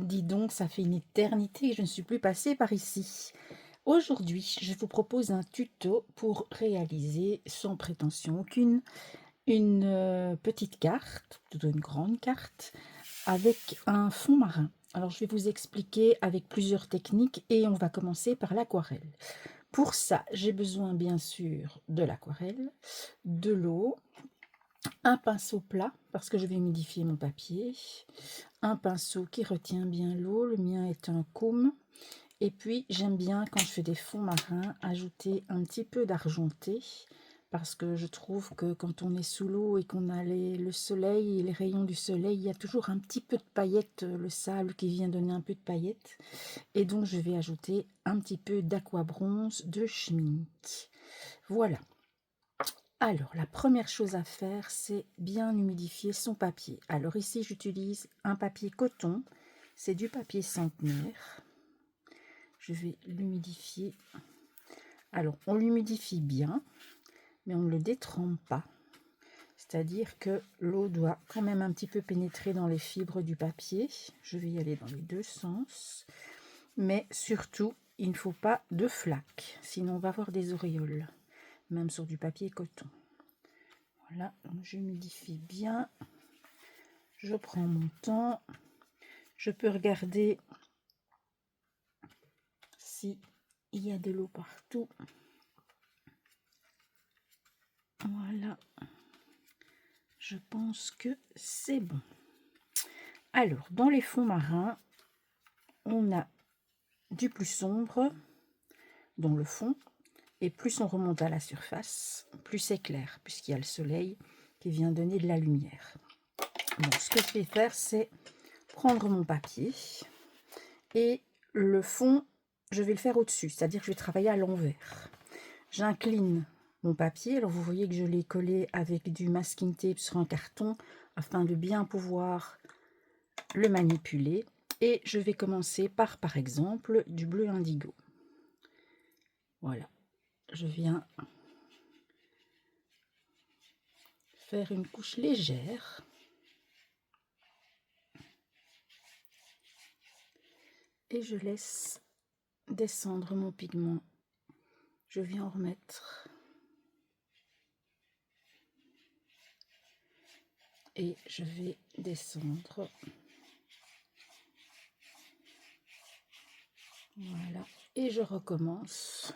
Dis donc, ça fait une éternité que je ne suis plus passée par ici. Aujourd'hui, je vous propose un tuto pour réaliser, sans prétention aucune, une petite carte, plutôt une grande carte, avec un fond marin. Alors, je vais vous expliquer avec plusieurs techniques et on va commencer par l'aquarelle. Pour ça, j'ai besoin bien sûr de l'aquarelle, de l'eau, un pinceau plat parce que je vais humidifier mon papier, un pinceau qui retient bien l'eau, le mien est un Koum, et puis j'aime bien quand je fais des fonds marins ajouter un petit peu d'argenté parce que je trouve que quand on est sous l'eau et qu'on a le soleil et les rayons du soleil, il y a toujours un petit peu de paillettes, le sable qui vient donner un peu de paillettes, et donc je vais ajouter un petit peu d'aquabronze de Schmincke. Voilà. Alors, la première chose à faire, c'est bien humidifier son papier. Alors ici, j'utilise un papier coton. C'est du papier centenaire. Je vais l'humidifier. Alors, on l'humidifie bien, mais on ne le détrempe pas. C'est-à-dire que l'eau doit quand même un petit peu pénétrer dans les fibres du papier. Je vais y aller dans les deux sens. Mais surtout, il ne faut pas de flaques, sinon on va avoir des auréoles, même sur du papier coton. Voilà, j'humidifie bien, je prends mon temps, je peux regarder si il y a de l'eau partout. Voilà, je pense que c'est bon. Alors, dans les fonds marins, on a du plus sombre dans le fond, et plus on remonte à la surface, plus c'est clair, puisqu'il y a le soleil qui vient donner de la lumière. Donc, ce que je vais faire, c'est prendre mon papier et le fond, je vais le faire au-dessus, c'est-à-dire que je vais travailler à l'envers. J'incline mon papier, alors vous voyez que je l'ai collé avec du masking tape sur un carton afin de bien pouvoir le manipuler, et je vais commencer par exemple du bleu indigo. Voilà, je viens faire une couche légère. Et je laisse descendre mon pigment. Je viens en remettre. Et je vais descendre. Voilà. Et je recommence.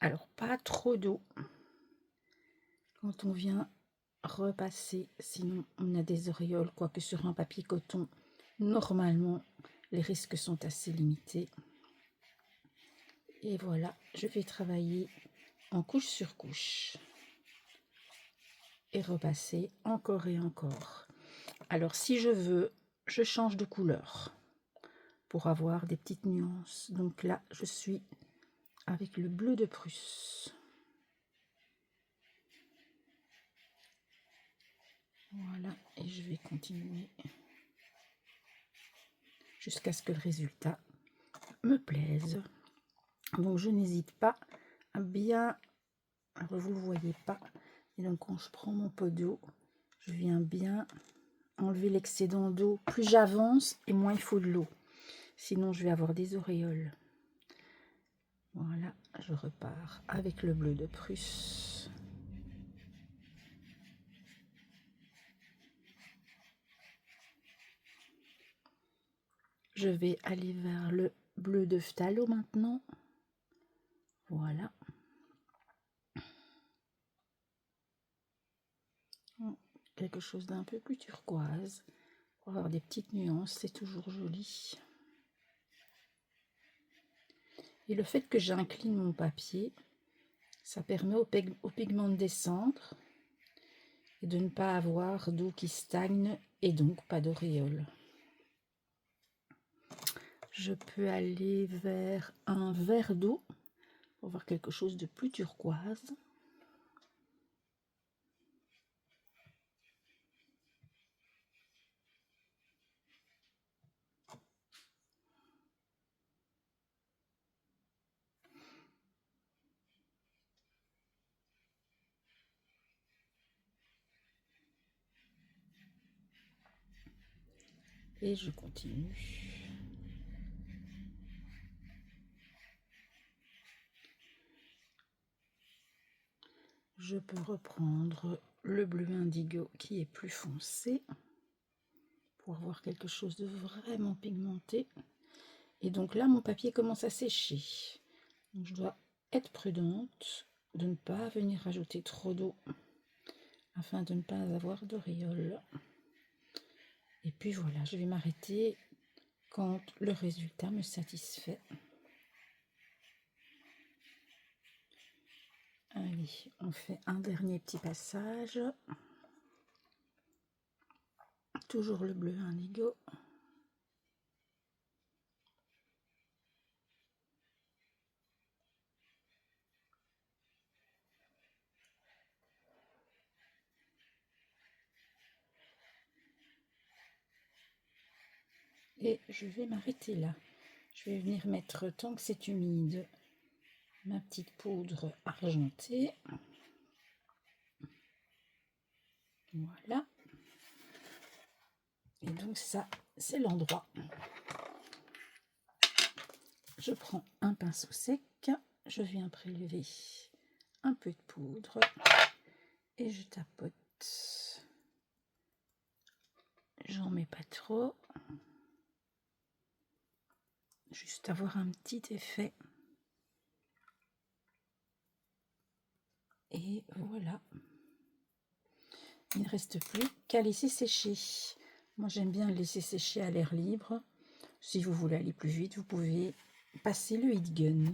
Alors, pas trop d'eau quand on vient repasser, sinon on a des auréoles, quoique sur un papier coton, normalement, les risques sont assez limités. Et voilà, je vais travailler en couche sur couche. Et repasser encore et encore. Alors, si je veux, je change de couleur pour avoir des petites nuances. Donc là, je suis avec le bleu de Prusse. Voilà, et je vais continuer jusqu'à ce que le résultat me plaise. Donc je n'hésite pas à bien, alors vous ne le voyez pas, et donc quand je prends mon pot d'eau, je viens bien enlever l'excédent d'eau. Plus j'avance et moins il faut de l'eau, sinon je vais avoir des auréoles. Voilà, je repars avec le bleu de Prusse. Je vais aller vers le bleu de phthalo maintenant. Voilà. Quelque chose d'un peu plus turquoise. Pour avoir des petites nuances, c'est toujours joli. Et le fait que j'incline mon papier, ça permet au pigment de descendre et de ne pas avoir d'eau qui stagne et donc pas d'auréole. Je peux aller vers un verre d'eau pour avoir quelque chose de plus turquoise. Et je continue. Je peux reprendre le bleu indigo qui est plus foncé pour avoir quelque chose de vraiment pigmenté. Et donc là, mon papier commence à sécher. Donc je dois être prudente de ne pas venir rajouter trop d'eau afin de ne pas avoir d'auréole. Et puis voilà, je vais m'arrêter quand le résultat me satisfait. Allez, on fait un dernier petit passage. Toujours le bleu indigo. Et je vais m'arrêter là. Je vais venir mettre, tant que c'est humide, ma petite poudre argentée. Voilà. Et donc ça, c'est l'endroit. Je prends un pinceau sec, je viens prélever un peu de poudre et je tapote. J'en mets pas trop. Juste avoir un petit effet. Et voilà. Il ne reste plus qu'à laisser sécher. Moi, j'aime bien le laisser sécher à l'air libre. Si vous voulez aller plus vite, vous pouvez passer le heat gun.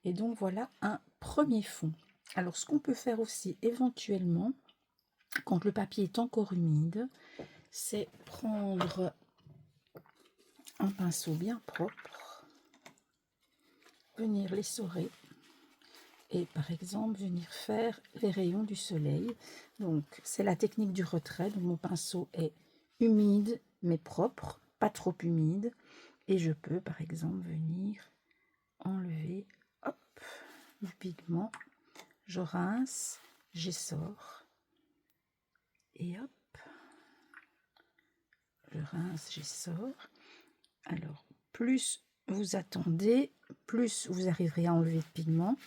Et donc, voilà un premier fond. Alors, ce qu'on peut faire aussi éventuellement, quand le papier est encore humide, c'est prendre un pinceau bien propre, venir l'essorer et par exemple venir faire les rayons du soleil. Donc c'est la technique du retrait. Donc mon pinceau est humide mais propre, pas trop humide, et je peux par exemple venir enlever, hop, du pigment. Je rince, j'essore et hop, je rince, j'essore. Alors plus vous attendez, plus vous arriverez à enlever le pigment.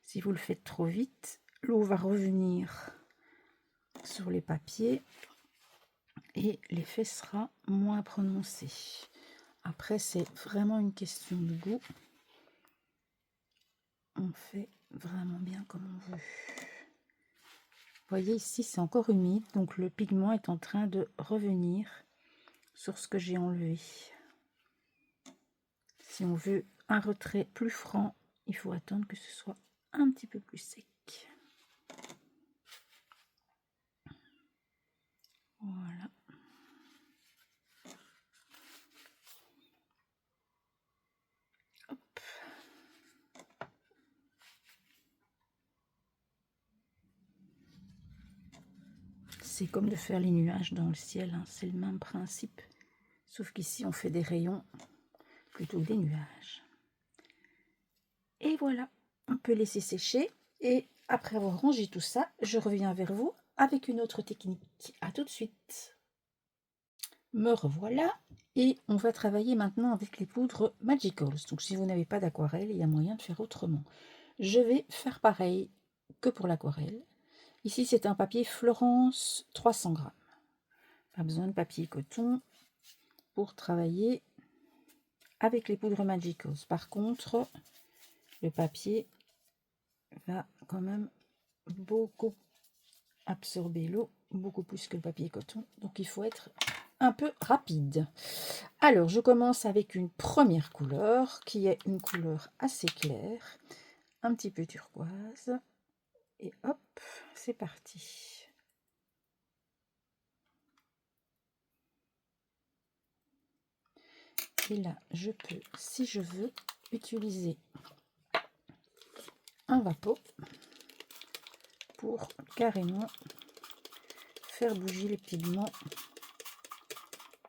Si vous le faites trop vite, l'eau va revenir sur les papiers et l'effet sera moins prononcé. Après, c'est vraiment une question de goût. On fait vraiment bien comme on veut. Vous voyez ici, c'est encore humide, donc le pigment est en train de revenir sur ce que j'ai enlevé. Si on veut un retrait plus franc, il faut attendre que ce soit un petit peu plus sec. Voilà. Hop. C'est comme de faire les nuages dans le ciel, hein. C'est le même principe. Sauf qu'ici, on fait des rayons plutôt que des nuages. Et voilà, on peut laisser sécher. Et après avoir rangé tout ça, je reviens vers vous avec une autre technique. À tout de suite. Me revoilà. Et on va travailler maintenant avec les poudres Magicals. Donc si vous n'avez pas d'aquarelle, il y a moyen de faire autrement. Je vais faire pareil que pour l'aquarelle. Ici, c'est un papier Florence 300 grammes. Pas besoin de papier coton pour travailler avec les poudres Magicals. Par contre, le papier va quand même beaucoup absorber l'eau, beaucoup plus que le papier coton. Donc, il faut être un peu rapide. Alors, je commence avec une première couleur qui est une couleur assez claire, un petit peu turquoise. Et hop, c'est parti. Et là, je peux, si je veux, utiliser un vapeau pour carrément faire bouger les pigments.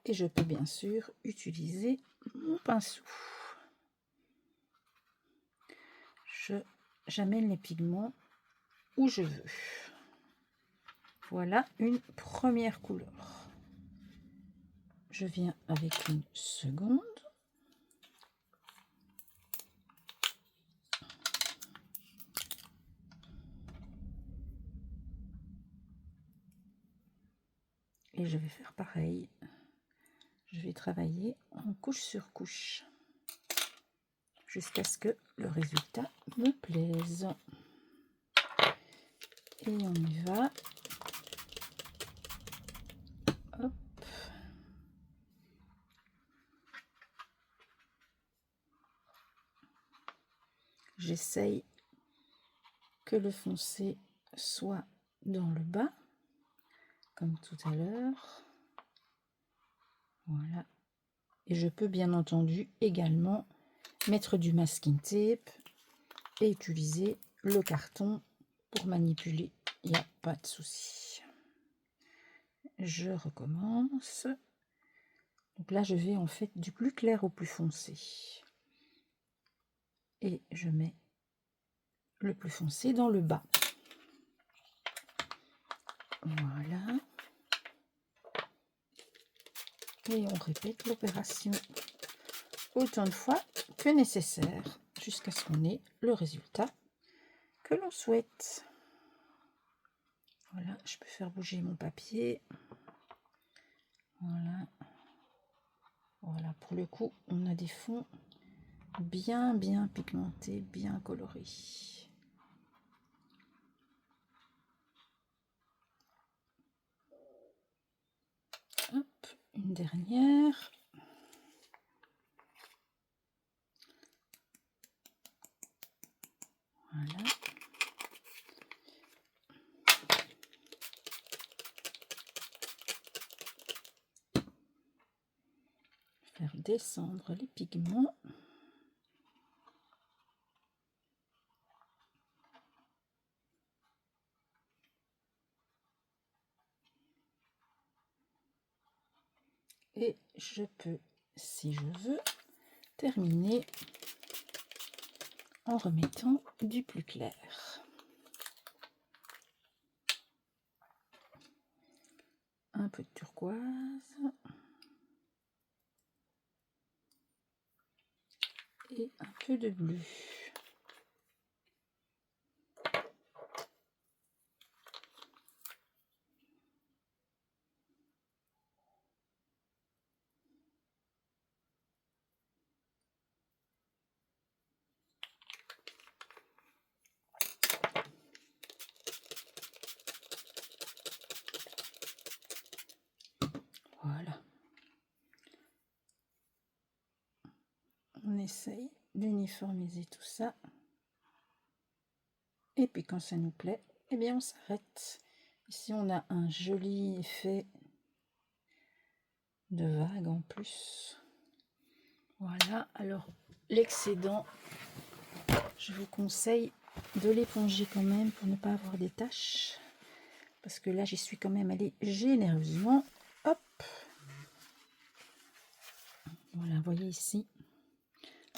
Et je peux bien sûr utiliser mon pinceau. J'amène les pigments où je veux. Voilà une première couleur. Je viens avec une seconde. Et je vais faire pareil. Je vais travailler en couche sur couche jusqu'à ce que le résultat me plaise. Et on y va. Hop. J'essaye que le foncé soit dans le bas, comme tout à l'heure. Voilà. Et je peux bien entendu également mettre du masking tape et utiliser le carton pour manipuler. Il n'y a pas de souci. Je recommence. Donc là, je vais en fait du plus clair au plus foncé. Et je mets le plus foncé dans le bas. Voilà. Et on répète l'opération autant de fois que nécessaire jusqu'à ce qu'on ait le résultat que l'on souhaite. Voilà, je peux faire bouger mon papier. Voilà. Voilà, pour le coup, on a des fonds bien pigmentés, bien colorés. Hop, une dernière. Voilà. Faire descendre les pigments. Et je peux, si je veux, terminer en remettant du plus clair. Un peu de turquoise. Et un peu de bleu. Voilà. On essaye d'uniformiser tout ça. Et puis quand ça nous plaît, eh bien on s'arrête. Ici on a un joli effet de vague en plus. Voilà, alors l'excédent, je vous conseille de l'éponger quand même pour ne pas avoir des taches. Parce que là j'y suis quand même allée généreusement. Hop. Voilà, vous voyez ici,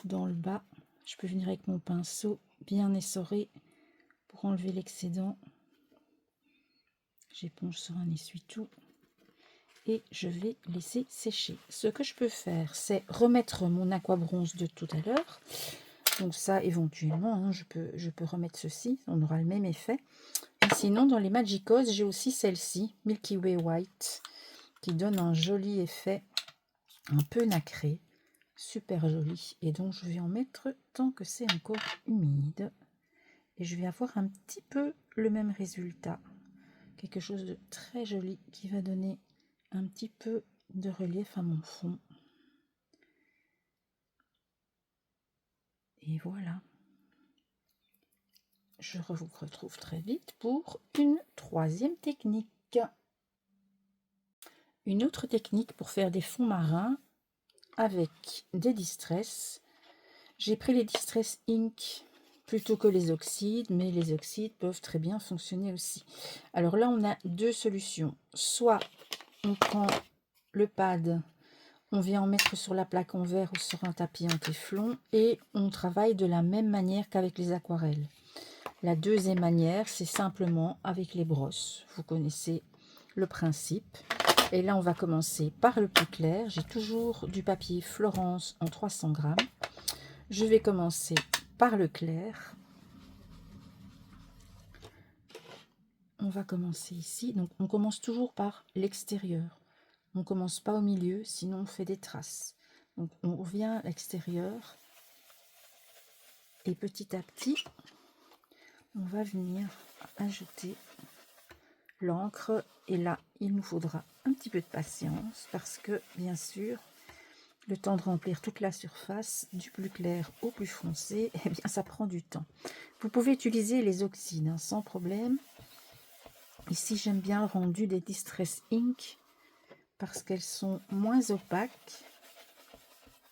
dans le bas, je peux venir avec mon pinceau bien essoré pour enlever l'excédent. J'éponge sur un essuie-tout et je vais laisser sécher. Ce que je peux faire, c'est remettre mon aqua bronze de tout à l'heure. Donc ça, éventuellement, hein, je peux remettre ceci, on aura le même effet. Et sinon, dans les Magicos, j'ai aussi celle-ci, Milky Way White, qui donne un joli effet un peu nacré, super joli. Et donc, je vais en mettre tant que c'est encore humide. Et je vais avoir un petit peu le même résultat. Quelque chose de très joli qui va donner un petit peu de relief à mon fond. Et voilà. Je vous retrouve très vite pour une troisième technique. Une autre technique pour faire des fonds marins avec des Distress. J'ai pris les Distress Ink plutôt que les oxydes, mais les oxydes peuvent très bien fonctionner aussi. Alors là, on a deux solutions. Soit on prend le pad, on vient en mettre sur la plaque en verre ou sur un tapis en téflon et on travaille de la même manière qu'avec les aquarelles. La deuxième manière, c'est simplement avec les brosses. Vous connaissez le principe. Et là, on va commencer par le plus clair. J'ai toujours du papier Florence en 300 grammes. Je vais commencer par le clair. on va commencer ici. Donc on commence toujours par l'extérieur. On ne commence pas au milieu, sinon on fait des traces. Donc on revient à l'extérieur. Et petit à petit, on va venir ajouter l'encre. Et là, il nous faudra un petit peu de patience parce que, bien sûr, le temps de remplir toute la surface, du plus clair au plus foncé, eh bien, ça prend du temps. Vous pouvez utiliser les oxydes hein, sans problème. Ici, j'aime bien le rendu des Distress Ink parce qu'elles sont moins opaques,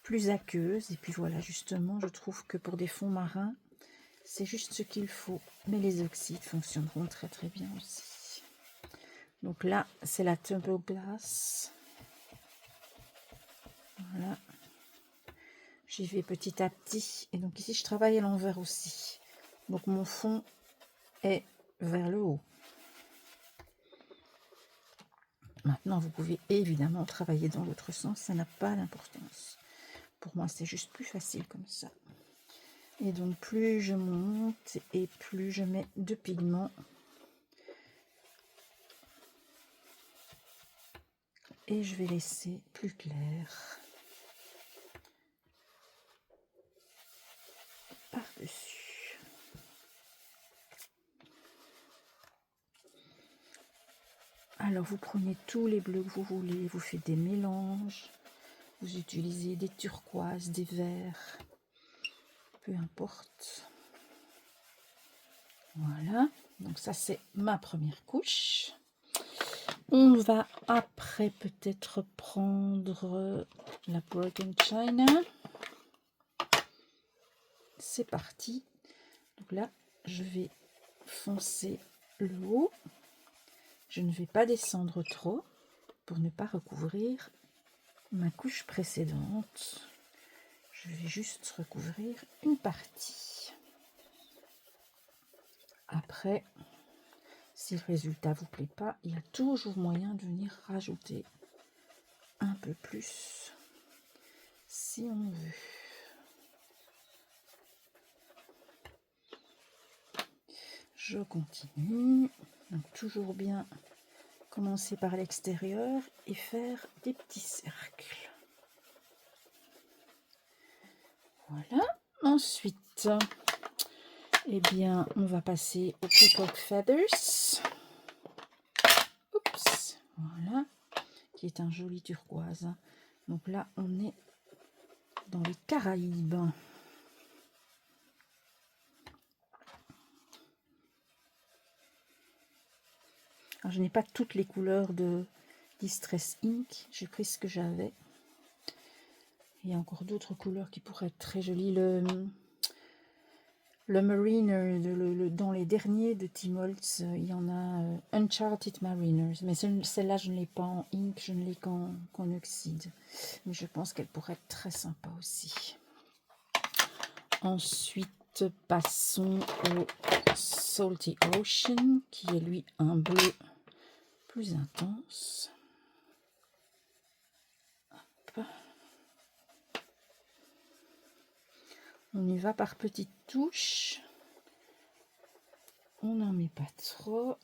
plus aqueuses. Et puis voilà, justement, je trouve que pour des fonds marins, c'est juste ce qu'il faut. Mais les oxydes fonctionneront très très bien aussi. Donc là, c'est la Tumble Glass. Voilà. J'y vais petit à petit. Et donc ici, je travaille à l'envers aussi. Donc mon fond est vers le haut. Maintenant, vous pouvez évidemment travailler dans l'autre sens. Ça n'a pas d'importance. Pour moi, c'est juste plus facile comme ça. Et donc, plus je monte et plus je mets de pigments. Et je vais laisser plus clair par-dessus. Alors, vous prenez tous les bleus que vous voulez, vous faites des mélanges, vous utilisez des turquoises, des verts, peu importe. Voilà, donc ça c'est ma première couche. On va après peut-être prendre la Broken China. C'est parti. Donc là, je vais foncer le haut. Je ne vais pas descendre trop pour ne pas recouvrir ma couche précédente. Je vais juste recouvrir une partie. Après, si le résultat vous plaît pas, il y a toujours moyen de venir rajouter un peu plus si on veut. Je continue. Donc toujours bien commencer par l'extérieur et faire des petits cercles. Voilà. Ensuite, eh bien, on va passer au Peacock Feathers. Oups, voilà, qui est un joli turquoise. Donc là, on est dans les Caraïbes. Alors, je n'ai pas toutes les couleurs de Distress Ink. J'ai pris ce que j'avais. Il y a encore d'autres couleurs qui pourraient être très jolies. Le Mariner, dans les derniers de Tim Holtz, il y en a Uncharted Mariners. Mais celle-là, je ne l'ai pas en ink, je ne l'ai qu'en oxyde. Mais je pense qu'elle pourrait être très sympa aussi. Ensuite, passons au Salty Ocean, qui est lui un bleu plus intense. Hop. On y va par petites touches. On n'en met pas trop.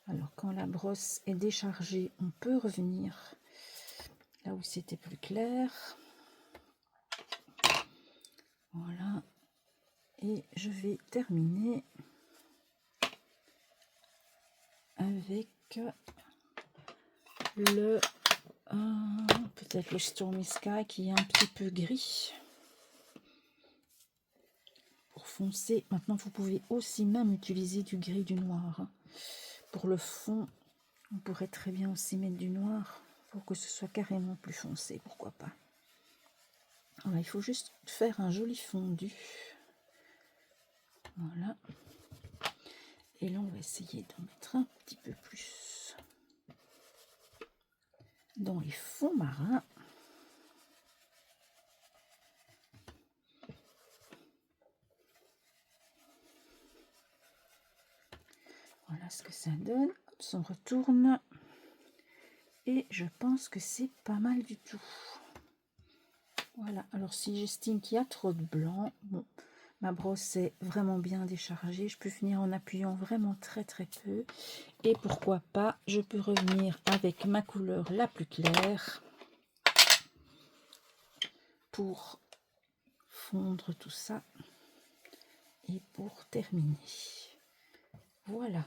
Alors, quand la brosse est déchargée, on peut revenir là où c'était plus clair. Voilà. Et je vais terminer avec le peut-être le Stormy Sky qui est un petit peu gris. Pour foncer, maintenant vous pouvez aussi même utiliser du gris, du noir. Pour le fond, on pourrait très bien aussi mettre du noir pour que ce soit carrément plus foncé, pourquoi pas. Voilà, il faut juste faire un joli fondu. Voilà. Et là, on va essayer d'en mettre un petit peu plus dans les fonds marins. Voilà ce que ça donne. Hop, on retourne. Et je pense que c'est pas mal du tout. Voilà, alors si j'estime qu'il y a trop de blanc, bon, Ma brosse est vraiment bien déchargée. Je peux finir en appuyant vraiment très peu. Et pourquoi pas, je peux revenir avec ma couleur la plus claire pour fondre tout ça et pour terminer. Voilà.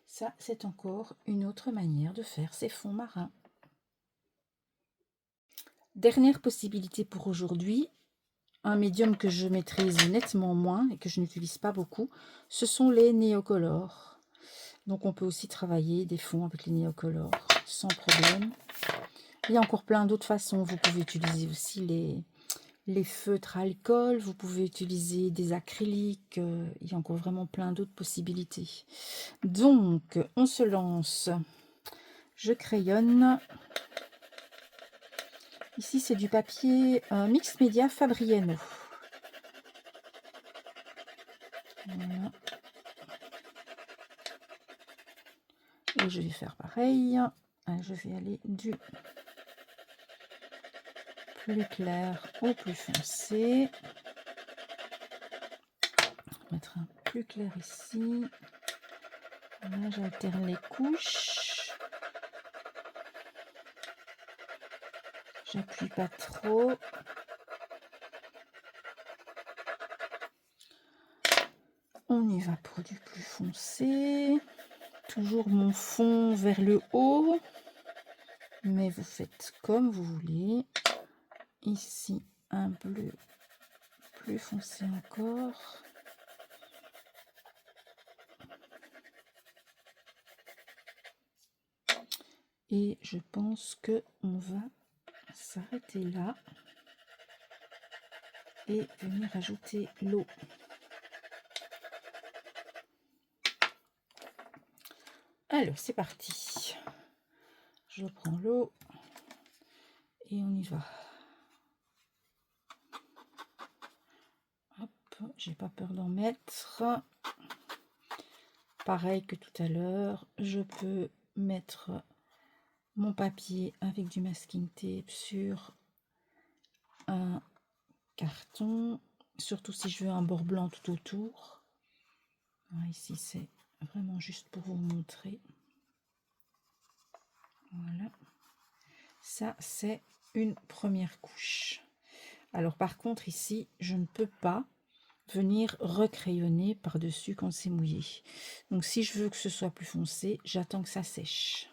Ça, c'est encore une autre manière de faire ces fonds marins. Dernière possibilité pour aujourd'hui, un médium que je maîtrise nettement moins et que je n'utilise pas beaucoup, ce sont les néocolores. Donc on peut aussi travailler des fonds avec les néocolores sans problème. Il y a encore plein d'autres façons. Vous pouvez utiliser aussi les feutres à alcool, vous pouvez utiliser des acryliques, il y a encore vraiment plein d'autres possibilités. Donc on se lance. Je crayonne. Ici, c'est du papier Mixed Media Fabriano. Voilà. Et je vais faire pareil. Je vais aller du plus clair au plus foncé. Mettre un plus clair ici. Là, j'alterne les couches. J'appuie pas trop. On y va pour du plus foncé. Toujours mon fond vers le haut. Mais vous faites comme vous voulez. Ici, un bleu plus foncé encore. Et je pense que on va s'arrêter là et venir ajouter l'eau. Alors, c'est parti. Je prends l'eau et on y va. Hop, j'ai pas peur d'en mettre. Pareil que tout à l'heure, je peux mettre mon papier avec du masking tape sur un carton, surtout si je veux un bord blanc tout autour. Ici, c'est vraiment juste pour vous montrer. Voilà. Ça, c'est une première couche. Alors, par contre, ici, je ne peux pas venir recrayonner par-dessus quand c'est mouillé. Donc, si je veux que ce soit plus foncé, j'attends que ça sèche.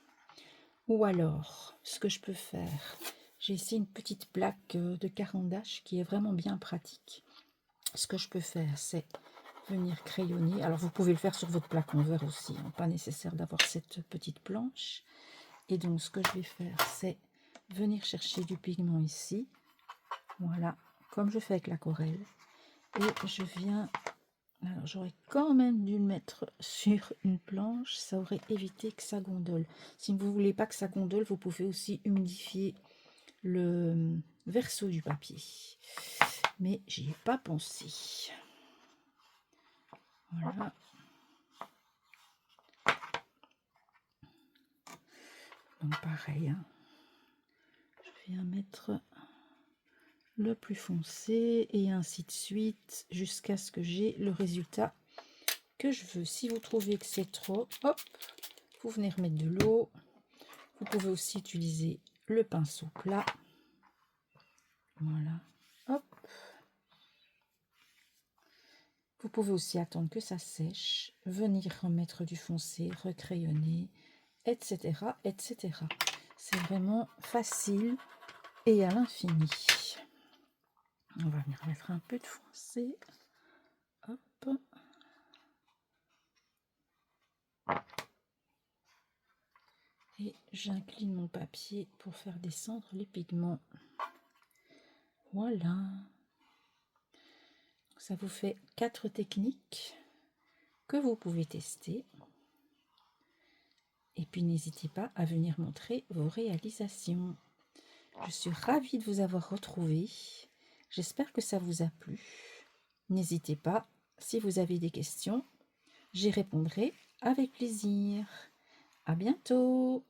Ou alors, ce que je peux faire, j'ai ici une petite plaque de carandache qui est vraiment bien pratique. Ce que je peux faire, c'est venir crayonner. Alors, vous pouvez le faire sur votre plaque en verre aussi, hein, pas nécessaire d'avoir cette petite planche. Et donc, ce que je vais faire, c'est venir chercher du pigment ici. Voilà, comme je fais avec l'aquarelle. Et je viens... Alors, j'aurais quand même dû le mettre sur une planche. Ça aurait évité que ça gondole. Si vous ne voulez pas que ça gondole, vous pouvez aussi humidifier le verso du papier. Mais j'y ai pas pensé. Voilà. Donc, pareil, hein. Je viens mettre le plus foncé et ainsi de suite jusqu'à ce que j'ai le résultat que je veux. Si vous trouvez que c'est trop, hop, vous venez remettre de l'eau. Vous pouvez aussi utiliser le pinceau plat. Voilà, hop. Vous pouvez aussi attendre que ça sèche, venir remettre du foncé, recrayonner, etc., etc. C'est vraiment facile et à l'infini. On va venir mettre un peu de foncé. Hop. Et j'incline mon papier pour faire descendre les pigments. Voilà. Ça vous fait 4 techniques que vous pouvez tester. Et puis n'hésitez pas à venir montrer vos réalisations. Je suis ravie de vous avoir retrouvé. J'espère que ça vous a plu. N'hésitez pas, si vous avez des questions, j'y répondrai avec plaisir. À bientôt!